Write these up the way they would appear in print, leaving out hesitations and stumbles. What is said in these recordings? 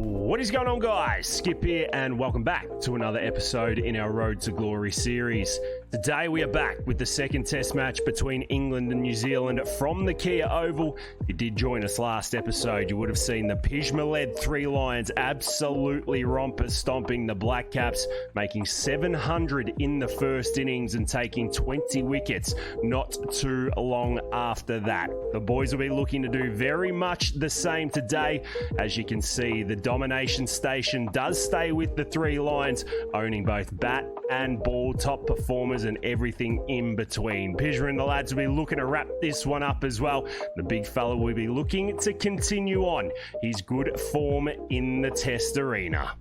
What is going on, guys? Skip here and welcome back to another episode in our Road to Glory series. Today we are back with the second test match between England and New Zealand from the Kia Oval. If you did join us last episode, you would have seen the Pjizma-led Three Lions absolutely romper stomping the Black Caps, making 700 in the first innings and taking 20 wickets not too long after that. The boys will be looking to do very much the same today. As you can see, the domination station does stay with the Three Lions, owning both bat and ball top performers and everything in between. Pjizma and the lads will be looking to wrap this one up as well. The big fella will be looking to continue on his good form in the test arena.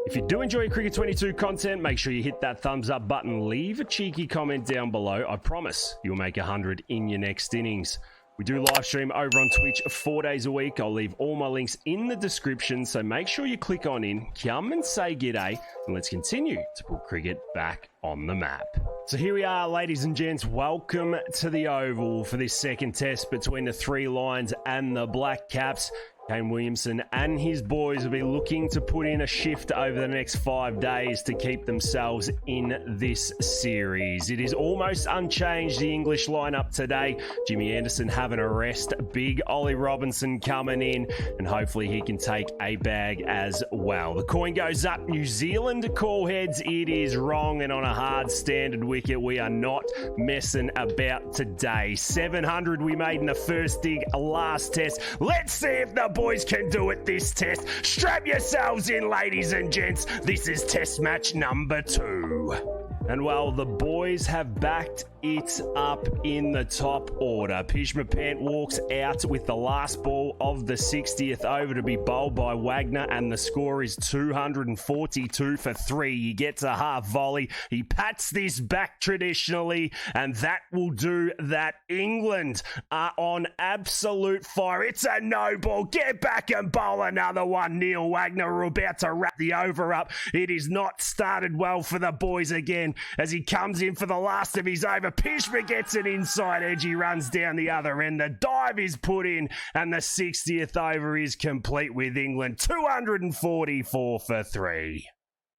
If you do enjoy Cricket 22 content, make sure you hit that thumbs up button, leave a cheeky comment down below. I promise you'll make 100 in your next innings. We do live stream over on Twitch 4 days a week. I'll leave all my links in the description, so make sure you click on in, come and say g'day, and let's continue to put cricket back on the map. So here we are, ladies and gents. Welcome to the Oval for this second test between the Three Lions and the Black Caps. Kane Williamson and his boys will be looking to put in a shift over the next 5 days to keep themselves in this series. It is almost unchanged, the English lineup today. Jimmy Anderson having a rest, big Ollie Robinson coming in, and hopefully he can take a bag as well. The coin goes up. New Zealand call heads. It is wrong, and on a hard standard wicket, we are not messing about today. 700 we made in the first dig last test. Let's see if the boys can do it this test. Strap yourselves in, ladies and gents. This is test match number 2. And well, the boys have backed it up in the top order. Pjizma Pant walks out with the last ball of the 60th over to be bowled by Wagner, and the score is 242 for 3. He gets a half volley. He pats this back traditionally, and that will do that. England are on absolute fire. It's a no ball. Get back and bowl another one. Neil Wagner are about to wrap the over up. It is not started well for the boys again as he comes in for the last of his over. Pjizma gets an inside edge. He runs down the other end. The dive is put in, and the 60th over is complete with England 244 for 3.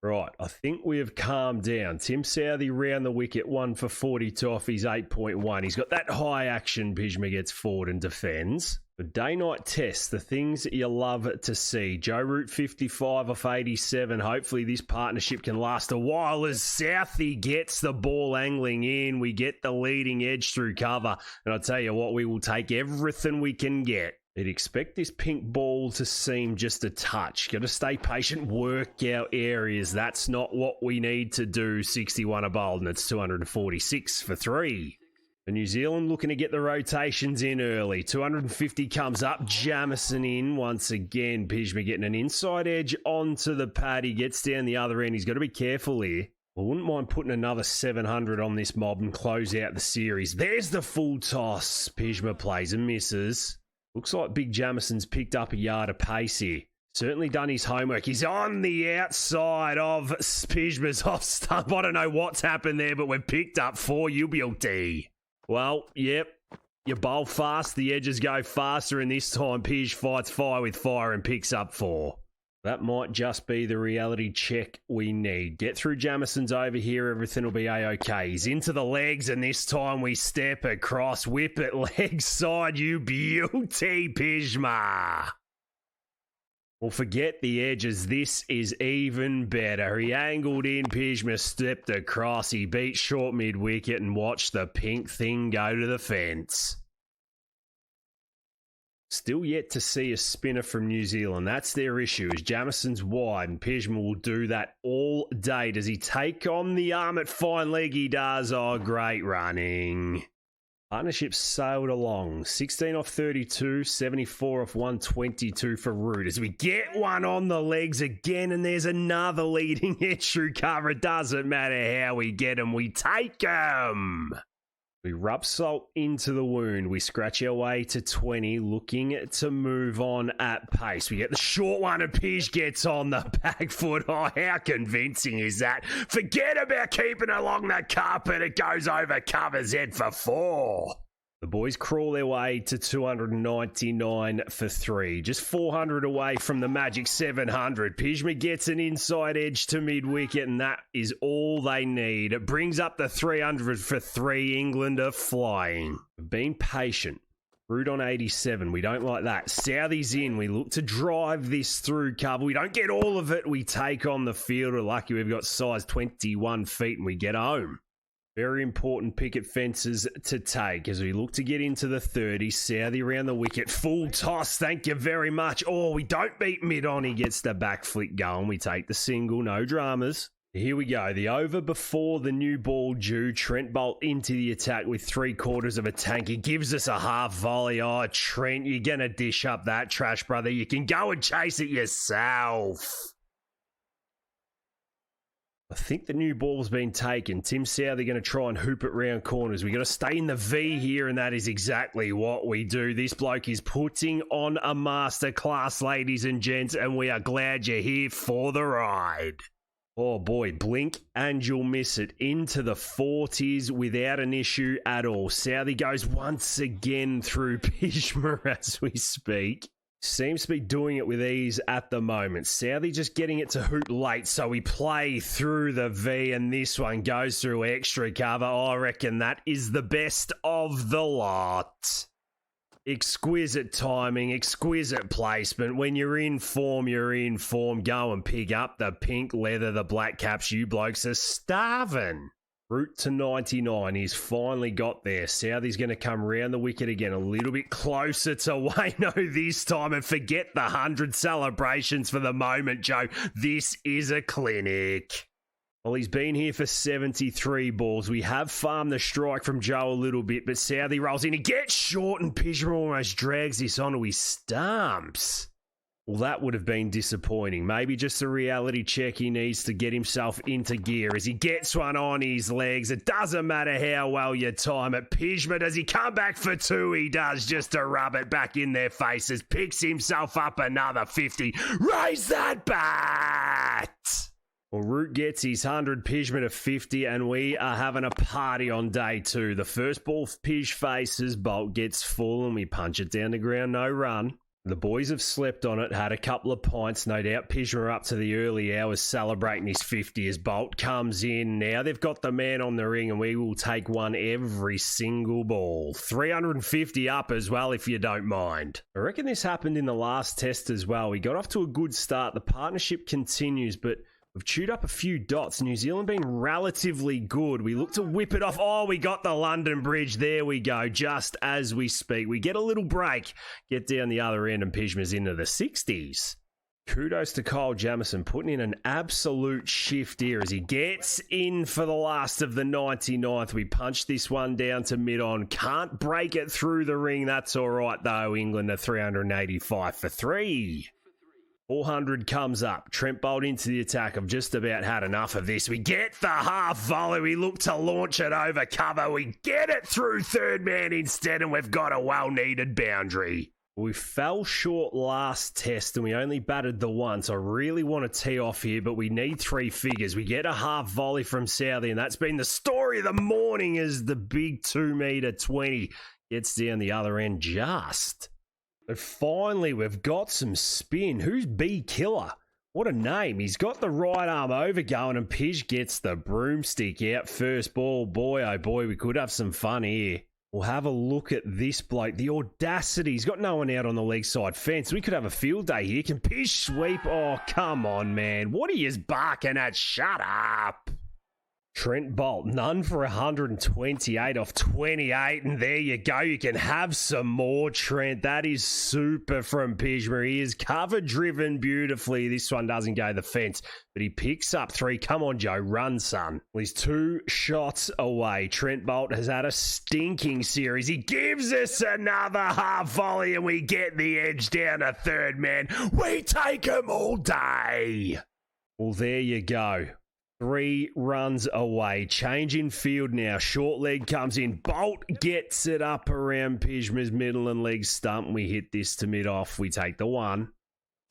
Right, I think we have calmed down. Tim Southey round the wicket, 1 for 42 off his 8.1. He's got that high action. Pjizma gets forward and defends. The day-night test, the things you love to see. Joe Root 55 off 87. Hopefully this partnership can last a while as Southey gets the ball angling in. We get the leading edge through cover. And I'll tell you what, we will take everything we can get. You'd expect this pink ball to seem just a touch. Got to stay patient, work our areas. That's not what we need to do. 61 a bowled, and it's 246 for 3. The New Zealand looking to get the rotations in early. 250 comes up. Jamison in once again. Pjizma getting an inside edge onto the pad. He gets down the other end. He's got to be careful here. I wouldn't mind putting another 700 on this mob and close out the series. There's the full toss. Pjizma plays and misses. Looks like Big Jamison's picked up a yard of pace here. Certainly done his homework. He's on the outside of Pjizma's off stump. I don't know what's happened there, but we've picked up 4 UBLT. Well, yep. You bowl fast, the edges go faster, and this time Pij fights fire with fire and picks up 4. That might just be the reality check we need. Get through Jamison's over here, everything will be A-OK. He's into the legs, and this time we step across, whip it leg side, you beauty, Pjizma. Well, forget the edges. This is even better. He angled in, Pjizma stepped across. He beat short mid-wicket and watched the pink thing go to the fence. Still yet to see a spinner from New Zealand. That's their issue, is Jamison's wide, and Pjizma will do that all day. Does he take on the arm at fine leg? He does. Oh, great running. Partnership sailed along. 16 off 32, 74 off 122 for Root. As we get one on the legs again, and there's another leading edge through cover. It doesn't matter how we get them, we take them. We rub salt into the wound. We scratch our way to 20, looking to move on at pace. We get the short one, and Pij gets on the back foot. Oh, how convincing is that? Forget about keeping along the carpet. It goes over cover's head for 4. The boys crawl their way to 299 for 3. Just 400 away from the magic 700. Pjizma gets an inside edge to mid-wicket, and that is all they need. It brings up the 300 for 3. England are flying. Being patient. Root on 87. We don't like that. Southie's in. We look to drive this through cover. We don't get all of it. We take on the fielder. Lucky we've got size 21 feet and we get home. Very important picket fences to take as we look to get into the 30s. Southie around the wicket. Full toss. Thank you very much. Oh, we don't beat mid-on. He gets the back flick going. We take the single. No dramas. Here we go. The over before the new ball due. Trent Boult into the attack with 3/4 of a tank. He gives us a half volley. Oh, Trent, you're going to dish up that trash, brother. You can go and chase it yourself. I think the new ball's been taken. Tim Southee going to try and hoop it round corners. We got to stay in the V here, and that is exactly what we do. This bloke is putting on a masterclass, ladies and gents, and we are glad you're here for the ride. Oh boy, blink and you'll miss it. Into the 40s without an issue at all. Southee goes once again through Pjizma as we speak. Seems to be doing it with ease at the moment. Southee just getting it to hoop late, so we play through the V, and this one goes through extra cover. I reckon that is the best of the lot. Exquisite timing, exquisite placement. When you're in form, you're in form. Go and pick up the pink leather, the black caps. You blokes are starving. Route to 99. He's finally got there. Southie's going to come round the wicket again, a little bit closer to Wayno this time, and forget the 100 celebrations for the moment, Joe. This is a clinic. Well, he's been here for 73 balls. We have farmed the strike from Joe a little bit, but Southee rolls in. He gets short, and Pjizma almost drags this onto his stumps. Well, that would have been disappointing. Maybe just a reality check he needs to get himself into gear as he gets one on his legs. It doesn't matter how well you time it. Pjizma, does he come back for 2? He does, just to rub it back in their faces. Picks himself up another 50. Raise that bat! Well, Root gets his 100, Pjizma to 50, and we are having a party on day 2. The first ball Pij faces, Boult gets full, and we punch it down the ground, no run. The boys have slept on it, had a couple of pints, no doubt. Pjizma up to the early hours celebrating his 50 as Boult comes in. Now they've got the man on the ring, and we will take one every single ball. 350 up as well, if you don't mind. I reckon this happened in the last test as well. We got off to a good start. The partnership continues, but we've chewed up a few dots. New Zealand been relatively good. We look to whip it off. Oh, we got the London Bridge. There we go. Just as we speak. We get a little break. Get down the other end, and Pjizma's into the 60s. Kudos to Kyle Jamieson putting in an absolute shift here as he gets in for the last of the 99th. We punch this one down to mid-on. Can't break it through the ring. That's all right, though. England are 385 for 3. 400 comes up. Trent Boult into the attack. I've just about had enough of this. We get the half volley. We look to launch it over cover. We get it through third man instead, and we've got a well-needed boundary. We fell short last test, and we only batted the once. I really want to tee off here, but we need 3 figures. We get a half volley from Southee, and that's been the story of the morning as the big 2-meter 20 gets down the other end just. But finally, we've got some spin. Who's B Killer? What a name. He's got the right arm over going, and Pij gets the broomstick out first ball. Boy, oh boy, we could have some fun here. We'll have a look at this bloke. The audacity. He's got no one out on the leg side fence. We could have a field day here. Can Pij sweep? Oh, come on, man. What are you barking at? Shut up. Trent Boult, none for 128 off 28, and there you go. You can have some more, Trent. That is super from Pjizma. He is cover-driven beautifully. This one doesn't go the fence, but he picks up 3. Come on, Joe. Run, son. Well, he's 2 shots away. Trent Boult has had a stinking series. He gives us another half volley, and we get the edge down to third man. We take him all day. Well, there you go. 3 runs away. Change in field now. Short leg comes in. Boult gets it up around Pjizma's middle and leg stump. We hit this to mid-off. We take the 1.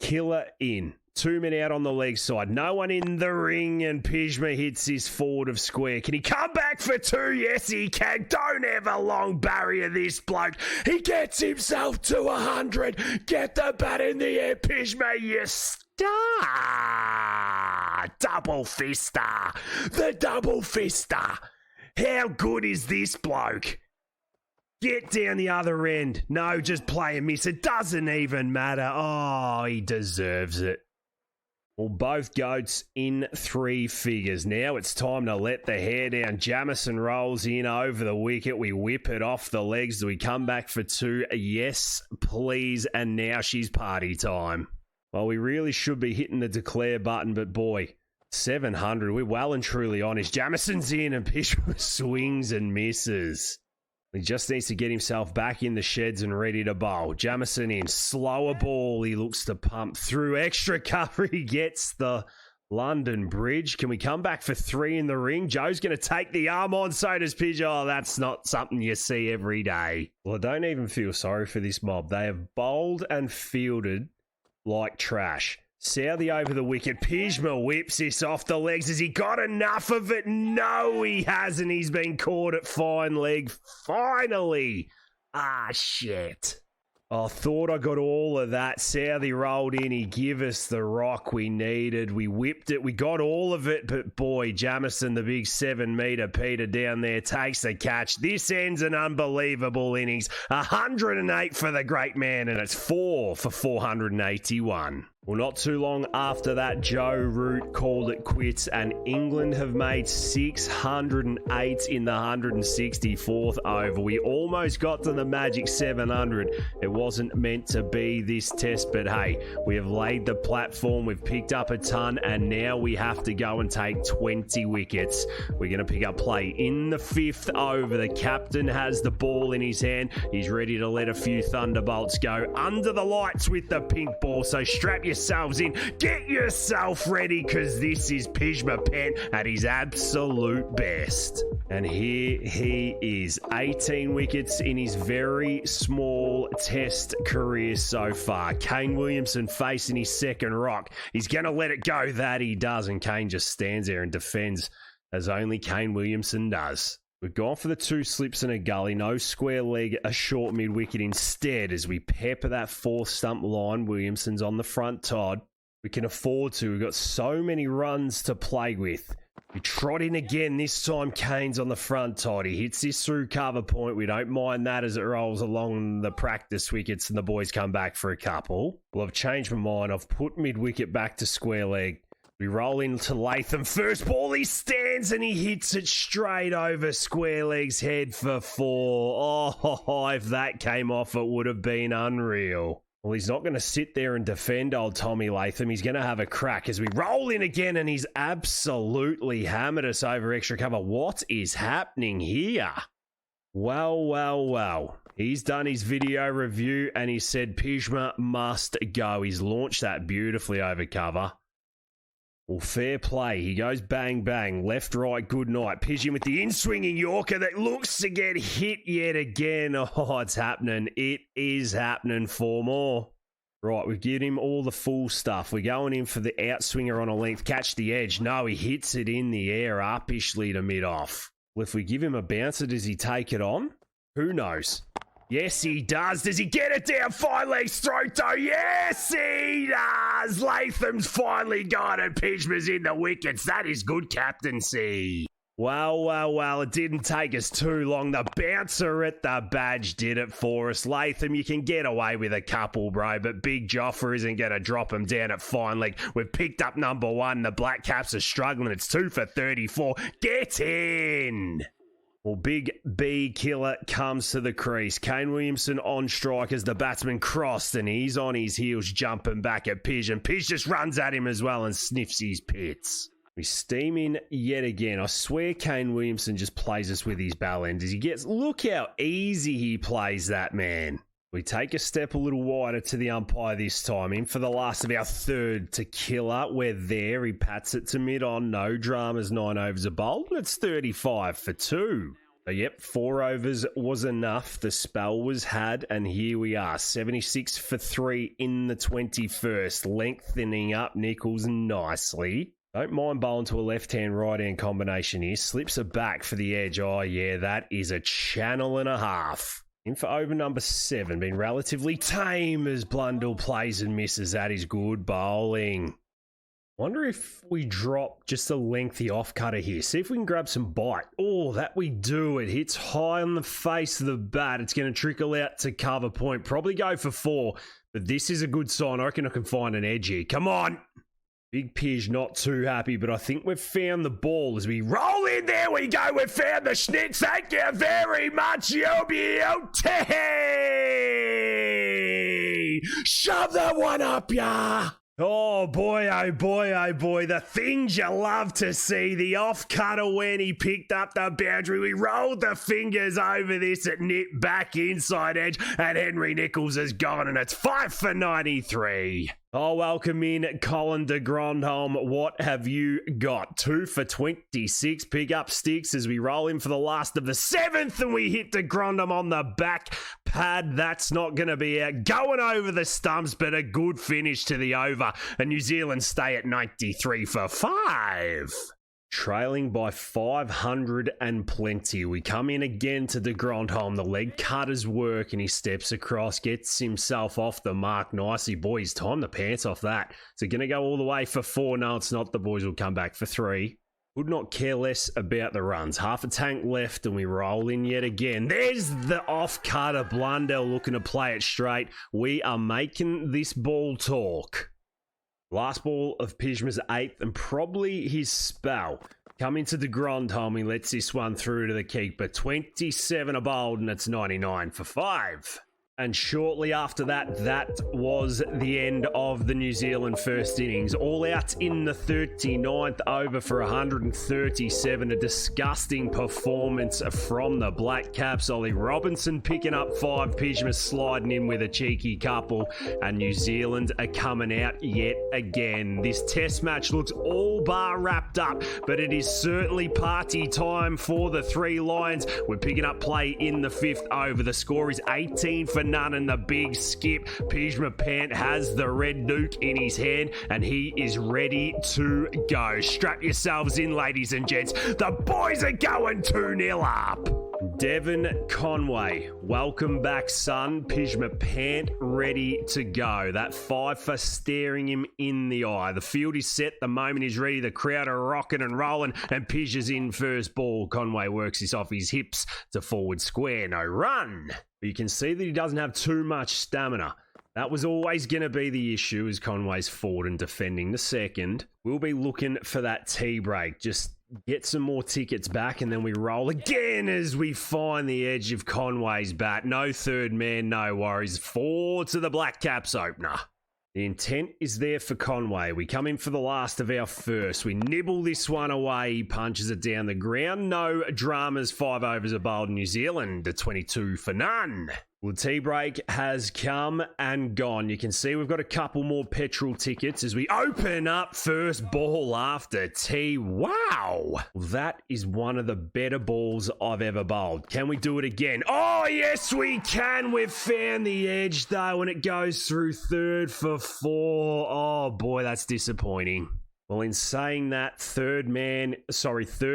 Killer in. 2 men out on the leg side. No one in the ring, and Pjizma hits his forward of square. Can he come back for 2? Yes, he can. Don't ever long barrier this bloke. He gets himself to 100. Get the bat in the air, Pjizma. You star. Double fister. The double fister. How good is this bloke? Get down the other end. No, just play and miss. It doesn't even matter. Oh, he deserves it. Well, both goats in 3 figures. Now it's time to let the hair down. Jamison rolls in over the wicket. We whip it off the legs. Do we come back for 2? Yes, please. And now she's party time. Well, we really should be hitting the declare button, but boy, 700. We're well and truly on. His Jamison's in and Pjizma swings and misses. He just needs to get himself back in the sheds and ready to bowl. Jamison in. Slower ball. He looks to pump through. Extra cover. He gets the London Bridge. Can we come back for 3 in the ring? Joe's going to take the arm on. So does Pjizma. Oh, that's not something you see every day. Well, I don't even feel sorry for this mob. They have bowled and fielded like trash. Southey over the wicket. Pjizma whips this off the legs. Has he got enough of it? No, he hasn't. He's been caught at fine leg. Finally. Ah, shit. I thought I got all of that. Southey rolled in. He gave us the rock we needed. We whipped it. We got all of it. But boy, Jamison, the big 7-meter Peter down there, takes the catch. This ends an unbelievable innings. 108 for the great man, and it's 4 for 481. Well, not too long after that, Joe Root called it quits, and England have made 608 in the 164th over. We almost got to the magic 700. It wasn't meant to be this test, but hey, we have laid the platform. We've picked up a ton, and now we have to go and take 20 wickets. We're going to pick up play in the 5th over. The captain has the ball in his hand. He's ready to let a few thunderbolts go under the lights with the pink ball, so strap yourselves in, get yourself ready, because this is Pjizma Pant at his absolute best. And here he is, 18 wickets in his very small test career so far. Kane Williamson facing his second rock. He's going to let it go. That he does, and Kane just stands there and defends as only Kane Williamson does. We've gone for the 2 slips and a gully, no square leg, a short mid-wicket instead as we pepper that 4th stump line. Williamson's on the front, Todd. We can afford to. We've got so many runs to play with. We trot in again. This time Kane's on the front, Todd. He hits this through cover point. We don't mind that as it rolls along the practice wickets and the boys come back for a couple. Well, I've changed my mind. I've put mid-wicket back to square leg. We roll into Latham. First ball, he stands and he hits it straight over square leg's head for 4. Oh, if that came off, it would have been unreal. Well, he's not going to sit there and defend old Tommy Latham. He's going to have a crack as we roll in again, and he's absolutely hammered us over extra cover. What is happening here? Well. He's done his video review and he said Pjizma must go. He's launched that beautifully over cover. Well, fair play. He goes bang, bang. Left, right, good night. Pjizma with the in-swinging Yorker that looks to get hit yet again. Oh, it's happening. It is happening. 4 more. Right, we've given him all the full stuff. We're going in for the outswinger on a length. Catch the edge. No, he hits it in the air uppishly to mid-off. Well, if we give him a bouncer, does he take it on? Who knows? Yes, he does. Does he get it down fine leg's throat, though? Yes, he does. Latham's finally got it. Pjizma's in the wickets. That is good captaincy. Well, it didn't take us too long. The bouncer at the badge did it for us. Latham, you can get away with a couple, bro, but Big Joffer isn't going to drop him down at fine leg. We've picked up number 1. The Black Caps are struggling. It's 2 for 34. Get in. Well, Big B Killer comes to the crease. Kane Williamson on strike as the batsman crossed, and he's on his heels jumping back at Pij, and Pij just runs at him as well and sniffs his pits. We steam in yet again. I swear Kane Williamson just plays us with his bell end as he gets... Look how easy he plays that, man. We take a step a little wider to the umpire this time. In for the last of our 3rd to Killer. We're there. He pats it to mid-on. No dramas. 9 overs a bowl. It's 35 for 2. So, yep, 4 overs was enough. The spell was had, and here we are. 76 for 3 in the 21st. Lengthening up Nichols nicely. Don't mind bowling to a left-hand, right-hand combination here. Slips it back for the edge. Oh, yeah, that is a channel and a half. In for over number 7. Been relatively tame as Blundell plays and misses. That is good bowling. Wonder if we drop just a lengthy off-cutter here. See if we can grab some bite. Oh, that we do. It hits high on the face of the bat. It's going to trickle out to cover point. Probably go for 4, but this is a good sign. I reckon I can find an edge here. Come on. Big Pij not too happy, but I think we've found the ball as we roll in. There we go. We've found the schnitz. Thank you very much, Yobi. Shove that one up, ya. Oh boy, oh boy, oh boy, the things you love to see. The off-cutter when he picked up the boundary. We rolled the fingers over this at nip back inside edge, and Henry Nichols has gone, and it's 5 for 93. Oh, welcome in, Colin de Grandholm. What have you got? 2 for 26. Pick up sticks as we roll in for the last of the 7th, and we hit de Grandholm on the back pad. That's not going to be out. Going over the stumps, but a good finish to the over. And New Zealand stay at 93 for 5. Trailing by 500 and plenty. We come in again to de Grandholm. The leg cutters work and he steps across, gets himself off the mark nicely. Boys, time the pants off that. Is it going to go all the way for 4? No, it's not. The boys will come back for 3. Would not care less about the runs. Half a tank left and we roll in yet again. There's the off-cutter. Blundell looking to play it straight. We are making this ball talk. Last ball of Pjizma's 8th and probably his spell. Coming to de Grandholm, he lets this one through to the keeper. 27 a bowled and it's 99 for 5. And shortly after that, that was the end of the New Zealand first innings. All out in the 39th over for 137. A disgusting performance from the Black Caps. Ollie Robinson picking up 5. Pjizma sliding in with a cheeky couple. And New Zealand are coming out yet again. This test match looks all bar wrapped up, but it is certainly party time for the 3 Lions. We're picking up play in the 5th over. The score is 18 for none, and the big skip. Pjizma Pant has the red nuke in his hand and he is ready to go. Strap yourselves in, ladies and gents. The boys are going 2-0 up. Devon Conway, welcome back, son. Pjizma Pant ready to go. That 5 for staring him in the eye. The field is set. The moment is ready. The crowd are rocking and rolling, and Pij is in first ball. Conway works this off his hips to forward square. No run. But you can see that he doesn't have too much stamina. That was always going to be the issue as Conway's forward and defending the second. We'll be looking for that tea break. Just get some more tickets back and then we roll again as we find the edge of Conway's bat. No third man, no worries. 4 to the Black Caps opener. The intent is there for Conway. We come in for the last of our first. We nibble this one away. He punches it down the ground. No dramas. 5 overs are bowled. New Zealand at 22 for none. Well, the tea break has come and gone. You can see we've got a couple more petrol tickets as we open up first ball after tea. Wow! That is one of the better balls I've ever bowled. Can we do it again? Oh, yes, we can. We've found the edge, though, and it goes through 3rd for 4. Oh, boy, that's disappointing. Well, in saying that, third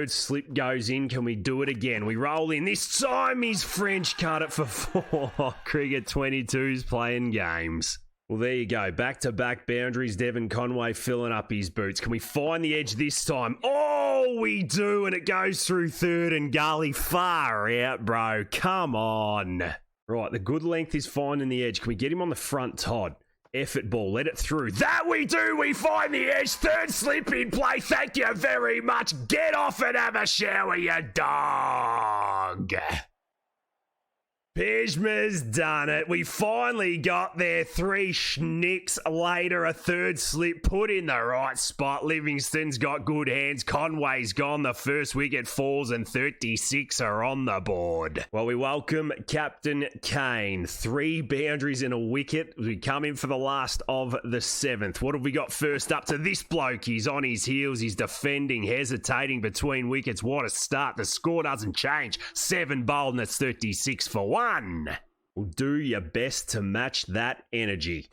slip goes in. Can we do it again? We roll in. This time he's French cut it for 4. Cricket 22's playing games. Well, there you go. Back-to-back boundaries. Devon Conway filling up his boots. Can we find the edge this time? Oh, we do, and it goes through 3rd and gully. Far out, bro. Come on. Right, the good length is finding the edge. Can we get him on the front, Todd? Effort ball, let it through. That we do, we find the edge. 3rd slip in play. Thank you very much. Get off and have a shower, you dog. Pjizma's done it. We finally got there. 3 schnicks later. A third slip put in the right spot. Livingston's got good hands. Conway's gone. The first wicket falls and 36 are on the board. Well, we welcome Captain Kane. 3 boundaries and a wicket. We come in for the last of the 7th. What have we got first up to this bloke? He's on his heels. He's defending, hesitating between wickets. What a start. The score doesn't change. 7 bowled and it's 36 for 1. Well, do your best to match that energy.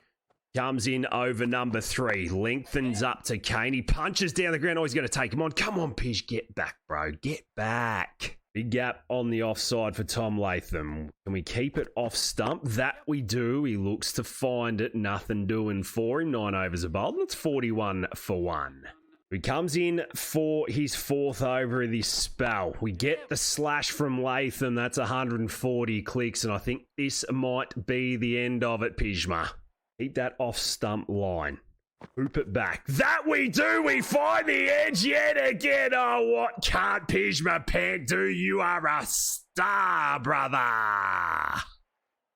Comes in over number 3. Lengthens up to Kane. He punches down the ground. Oh, he's going to take him on. Come on, Pij. Get back, bro. Get back. Big gap on the offside for Tom Latham. Can we keep it off stump? That we do. He looks to find it. Nothing doing for him. 9 overs a bowl. That's 41 for 1. He comes in for his 4th over of this spell. We get the slash from Latham. That's 140 clicks, and I think this might be the end of it, Pjizma. Keep that off-stump line. Hoop it back. That we do! We find the edge yet again! Oh, what can't Pjizma Pant do? You are a star, brother!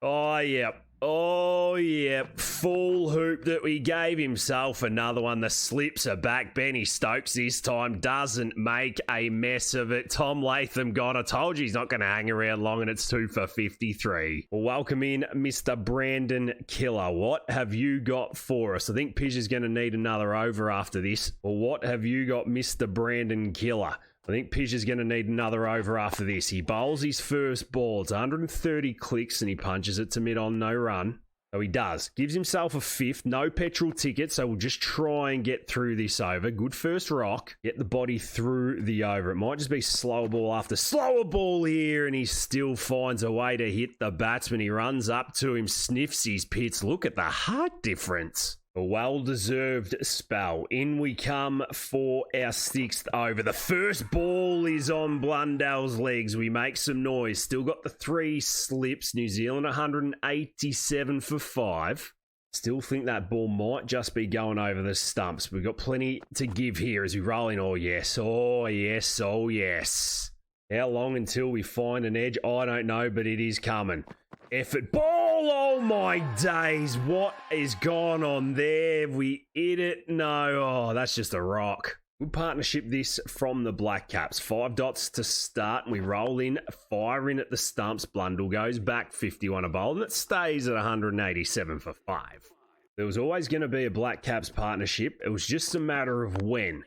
Oh, yep. Oh, yeah. Full hoop that we gave himself. Another one. The slips are back. Benny Stokes this time doesn't make a mess of it. Tom Latham gone. I told you he's not going to hang around long, and it's 2 for 53. Well, welcome in Mr. Brandon Killer. What have you got for us? I think Pij is going to need another over after this. Well, what have you got, Mr. Brandon Killer? I think Pij is going to need another over after this. He bowls his first ball. It's 130 clicks and he punches it to mid-on, no run. So he does. Gives himself a 5th. No petrol ticket, so we'll just try and get through this over. Good first rock. Get the body through the over. It might just be slower ball after slower ball here, and he still finds a way to hit the batsman. He runs up to him, sniffs his pits. Look at the height difference. A well-deserved spell. In we come for our 6th over. The first ball is on Blundell's legs. We make some noise. Still got the 3 slips. New Zealand 187 for 5. Still think that ball might just be going over the stumps. We've got plenty to give here as we roll in. Oh, yes. Oh, yes. Oh, yes. How long until we find an edge? I don't know, but it is coming. Effort ball. Oh my days. What is going on there? We hit it. No. Oh, that's just a rock. Good partnership this from the Black Caps. 5 dots to start. We roll in, fire in at the stumps. Blundell goes back 51 a bowl, and it stays at 187 for 5. There was always going to be a Black Caps partnership. It was just a matter of when.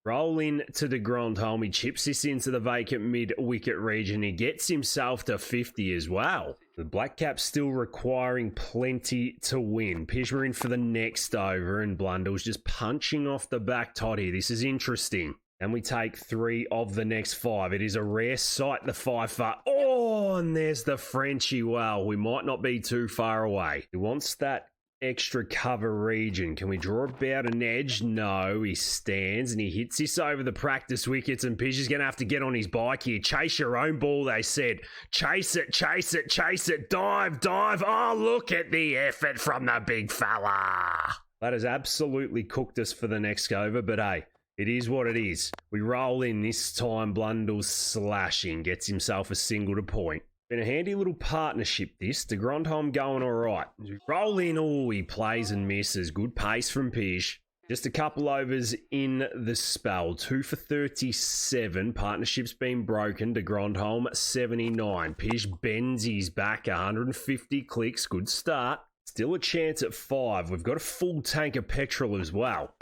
Roll in to the Grandholm. He chips this into the vacant mid-wicket region. He gets himself to 50 as well. The Black Caps still requiring plenty to win. Pjizma in for the next over, and Blundell's just punching off the back toddy. This is interesting. And we take 3 of the next 5. It is a rare sight, the 5 for... Oh, and there's the Frenchie. Well, we might not be too far away. He wants that extra cover region. Can we draw about an edge? No. He stands and he hits this over the practice wickets, and Pij is going to have to get on his bike here. Chase your own ball, they said. Chase it, chase it, chase it. Dive, dive. Oh, look at the effort from the big fella. That has absolutely cooked us for the next over, but hey, it is what it is. We roll in this time. Blundell's slashing. Gets himself a single to point. Been a handy little partnership this. De Grandholm going all right. Roll in. Oh, he plays and misses. Good pace from Pij. Just a couple overs in the spell. 2 for 37. Partnership's been broken. De Grandholm 79. Pij bends his back 150 clicks. Good start. Still a chance at 5. We've got a full tank of petrol as well.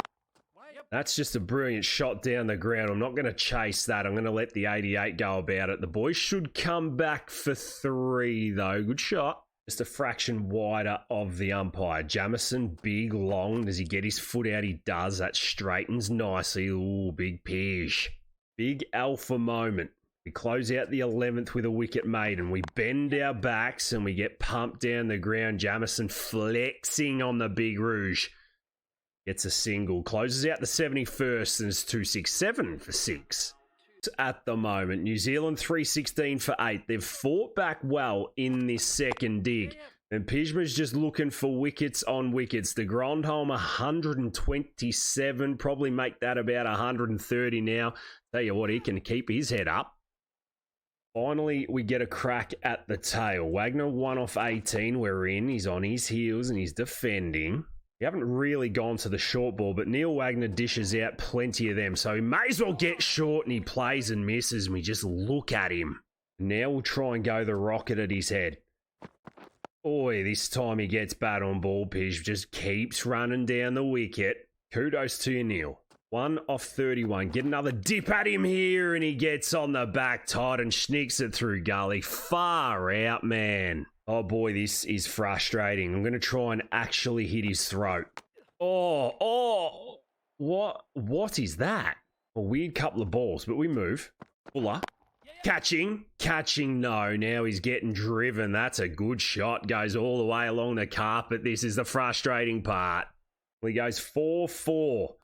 That's just a brilliant shot down the ground. I'm not going to chase that. I'm going to let the 88 go about it. The boys should come back for 3, though. Good shot. Just a fraction wider of the umpire. Jamison, big, long. Does he get his foot out? He does. That straightens nicely. Ooh, big Pij. Big alpha moment. We close out the 11th with a wicket maiden. We bend our backs and we get pumped down the ground. Jamison flexing on the big rouge. Gets a single. Closes out the 71st and it's 267 for 6. At the moment, New Zealand 316 for 8. They've fought back well in this second dig. And Pjizma's just looking for wickets on wickets. The Grandholm 127. Probably make that about 130 now. Tell you what, he can keep his head up. Finally, we get a crack at the tail. Wagner 1 off 18. We're in. He's on his heels and he's defending. We haven't really gone to the short ball, but Neil Wagner dishes out plenty of them. So he may as well get short, and he plays and misses, and we just look at him. Now we'll try and go the rocket at his head. Boy, this time he gets bat on ball. Pij just keeps running down the wicket. Kudos to you, Neil. 1 off 31. Get another dip at him here, and he gets on the back tight and snicks it through gully. Far out, man. Oh boy, this is frustrating. I'm going to try and actually hit his throat. Oh, what is that? A weird couple of balls, but we move. Puller. Catching, no. Now he's getting driven. That's a good shot. Goes all the way along the carpet. This is the frustrating part. He goes 4-4.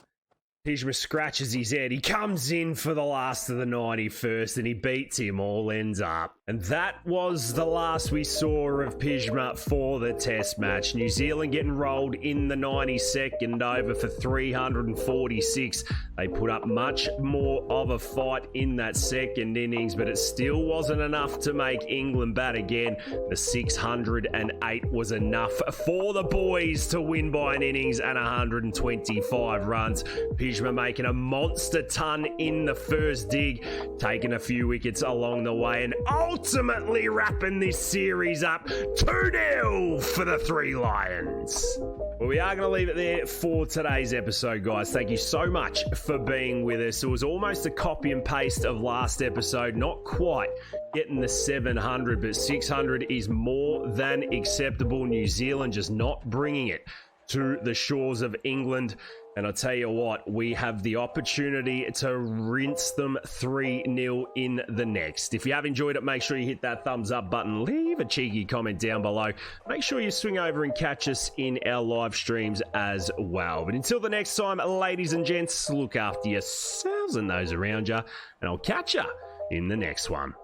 Pjizma scratches his head. He comes in for the last of the 91st and he beats him. All ends up. And that was the last we saw of Pjizma for the test match. New Zealand getting rolled in the 92nd over for 346. They put up much more of a fight in that second innings, but it still wasn't enough to make England bat again. The 608 was enough for the boys to win by an innings and 125 runs. Pjizma making a monster ton in the first dig, taking a few wickets along the way, and ultimately wrapping this series up 2-0 for the Three Lions. Well, we are going to leave it there for today's episode, guys. Thank you so much for being with us. It was almost a copy and paste of last episode. Not quite getting the 700, but 600 is more than acceptable. New Zealand just not bringing it to the shores of England. And I'll tell you what, we have the opportunity to rinse them 3-0 in the next. If you have enjoyed it, make sure you hit that thumbs up button. Leave a cheeky comment down below. Make sure you swing over and catch us in our live streams as well. But until the next time, ladies and gents, look after yourselves and those around you. And I'll catch you in the next one.